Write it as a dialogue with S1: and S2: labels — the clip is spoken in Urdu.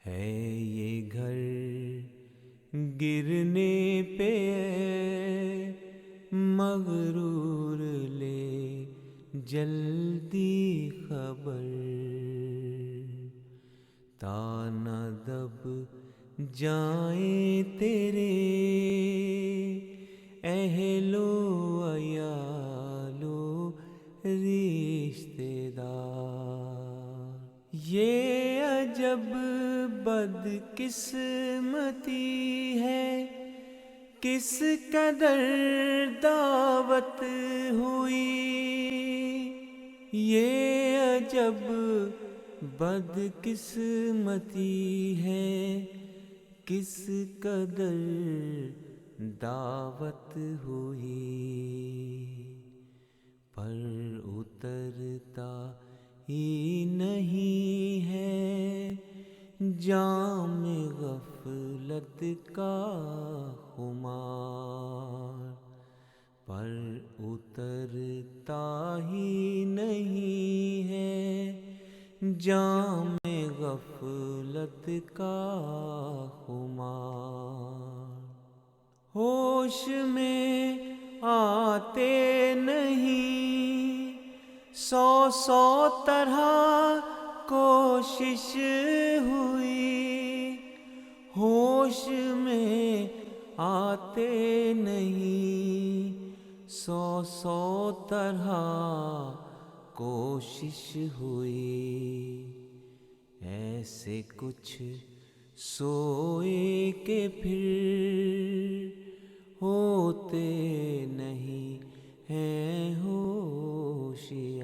S1: ہے یہ گھر گرنے پہ مغرور لے جلدی خبر، تا نہ دب جائیں تیرے اہل و عیال و رشتے دار۔ یہ عجب بد قسمتی ہے، کس قدر دعوت ہوئی۔ یہ عجب بد قسمتی ہے، کس قدر دعوت ہوئی، پر اترتا ہی نہیں ہے جام غفلت کا خمار، پر اترتا ہی نہیں ہے جام غفلت کا خمار۔ ہوش میں آتے نہیں سو سو طرح کوشش ہوئی، ہوش میں آتے نہیں سو سو طرح کوشش ہوئی، ایسے کچھ سوئے کہ پھر ہوتے نہیں ہیں ہوشیار۔